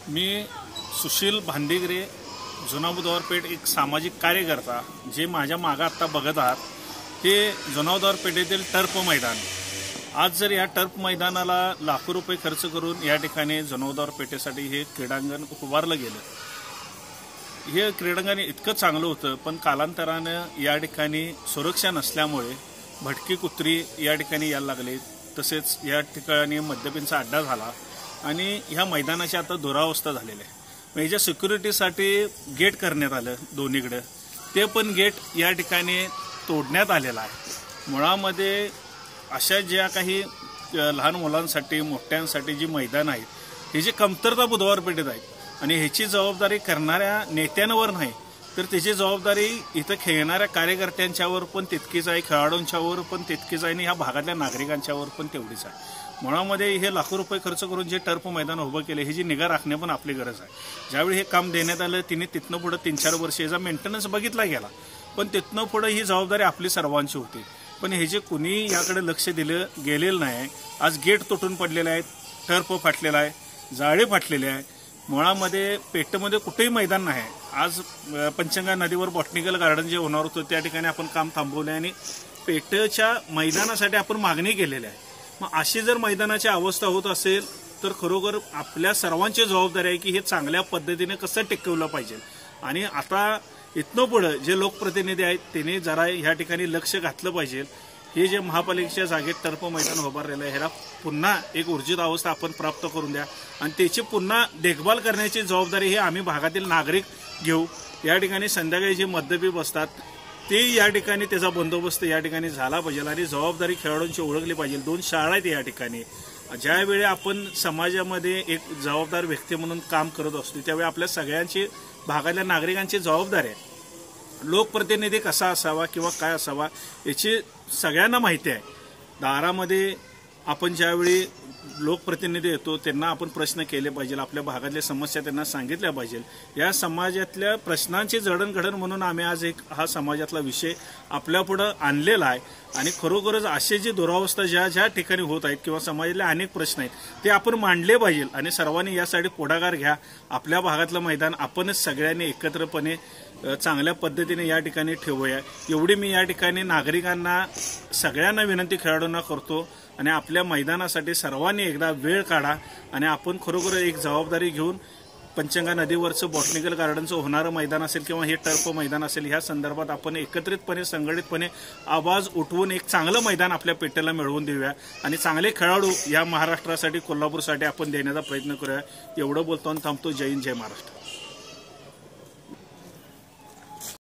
मी सुशील भांडेगरे, जुना बुधवार पेठ एक सामाजिक कार्यकर्ता, जे माझ्या मागे आत्ता बघत आहात ते जुना बुधवार पेठेतील टर्फ मैदान। आज जर या टर्फ मैदानाला लाखो रुपये खर्च करून या ठिकाणी जुना बुधवार पेठेसाठी हे क्रीडांगण उभारलं गेलं। हे क्रीडांगण इतकं चांगलं होतं, पण कालांतराने या ठिकाणी सुरक्षा नसल्यामुळे भटकी कुत्री या ठिकाणी यायला लागले। तसेच या ठिकाणी मद्यपींचा अड्डा झाला आणि ह्या मैदानाची आता दुरावस्था झालेली आहे। याच्या सिक्युरिटीसाठी गेट करण्यात आलं दोन्हीकडे, ते पण गेट या ठिकाणी तोडण्यात आलेलं आहे। मुळामध्ये अशा ज्या काही लहान मुलांसाठी मोठ्यांसाठी जी मैदान आहेत, ही जी कमतरता बुधवार पेठेत आहेत आणि ह्याची जबाबदारी करणाऱ्या नेत्यांवर नाही, तर त्याची जबाबदारी इथं खेळणाऱ्या कार्यकर्त्यांच्यावर पण तितकीच आहे, खेळाडूंच्यावर पण तितकीच आहे आणि ह्या भागातल्या नागरिकांच्यावर पण तेवढीच आहे। मुळामध्ये हे लाखो रुपये खर्च करून जे टर्फ मैदान उभं केले, ही जी निगा राखणे पण आपली गरज आहे। ज्यावेळी हे काम देण्यात आलं, तिने तिथनं पुढे 3-4 वर्ष याचा मेंटेनन्स बघितला गेला, पण तिथनं पुढे ही जबाबदारी आपली सर्वांची होती, पण हे जे कुणी याकडे लक्ष दिलं गेलेलं नाही। आज गेट तुटून पडलेले आहेत, टर्फ फाटलेला आहे, जाळे फाटलेले आहे। मुळामध्ये पेठमध्ये कुठेही मैदान नाही। आज पंचगंगा नदीवर बॉटनिकल गार्डन जे होणार होतं, त्या ठिकाणी आपण काम थांबवले आणि पेठच्या मैदानासाठी आपण मागणी केलेली आहे। मग अशी जर मैदानाची अवस्था होत असेल, तर खरोखर आपल्या सर्वांची जबाबदारी आहे की हे चांगल्या पद्धतीने कसं टिकवलं पाहिजे। आणि आता इथनं पुढे जे लोकप्रतिनिधी आहेत त्यांनी जरा ह्या ठिकाणी लक्ष घातलं पाहिजे। हे जे महापालिकेच्या जागेत टर्फ मैदान उभारलेलं आहे, ह्याला पुन्हा एक ऊर्जित अवस्था आपण प्राप्त करून द्या आणि त्याची पुन्हा देखभाल करण्याची जबाबदारी ही आम्ही भागातील नागरिक घेऊ। या ठिकाणी संध्याकाळी जे मद्यपी बसतात ते या ठिकाणी त्याचा बंदोबस्त या ठिकाणी झाला पाहिजे आणि जबाबदारी खेळाडूंची ओळखली पाहिजे। 2 शाळा आहेत या ठिकाणी। ज्यावेळी आपण समाजामध्ये एक जबाबदार व्यक्ती म्हणून काम करत असतो, त्यावेळी आपल्या सगळ्यांची, भागातल्या नागरिकांची जबाबदारी आहे। लोकप्रतिनिधी कसा असावा किंवा काय असावा याची सगळ्यांना माहिती आहे। दारामध्ये आपण ज्यावेळी लोकप्रतिनिधी येतो त्यांना आपण प्रश्न केले पाहिजे, आपल्या भागातल्या समस्या त्यांना सांगितल्या पाहिजे। या समाजातल्या प्रश्नांची जडणघडण म्हणून आम्ही आज एक हा समाजातला विषय आपल्यापुढे आणलेला आहे आणि खरोखरच असे जी दुरावस्था ज्या ठिकाणी होत आहेत किंवा समाजातले अनेक प्रश्न आहेत ते आपण मांडले पाहिजे आणि सर्वांनी यासाठी पुढाकार घ्या। आपल्या भागातलं मैदान आपणच सगळ्यांनी एकत्रपणे चांगल्या पद्धतीने या ठिकाणी ठेवूया, एवढी मी या ठिकाणी नागरिकांना सगळ्यांना विनंती, खेळाडूंना करतो। आणि आपल्या मैदानासाठी सर्वांनी एकदा वेळ काढा आणि आपण खरोखर एक जबाबदारी घेऊन पंचगंगा नदीवरचं बॉटनिकल गार्डनचं होणारं मैदान असेल किंवा हे टर्फ मैदान असेल, ह्या संदर्भात आपण एकत्रितपणे संघटितपणे आवाज उठवून एक चांगलं मैदान आपल्या पेठेला मिळवून देऊया आणि चांगले खेळाडू या महाराष्ट्रासाठी, कोल्हापूरसाठी आपण देण्याचा प्रयत्न करूया। एवढं बोलतो आणि थांबतो। जय हिंद, जय महाराष्ट्र।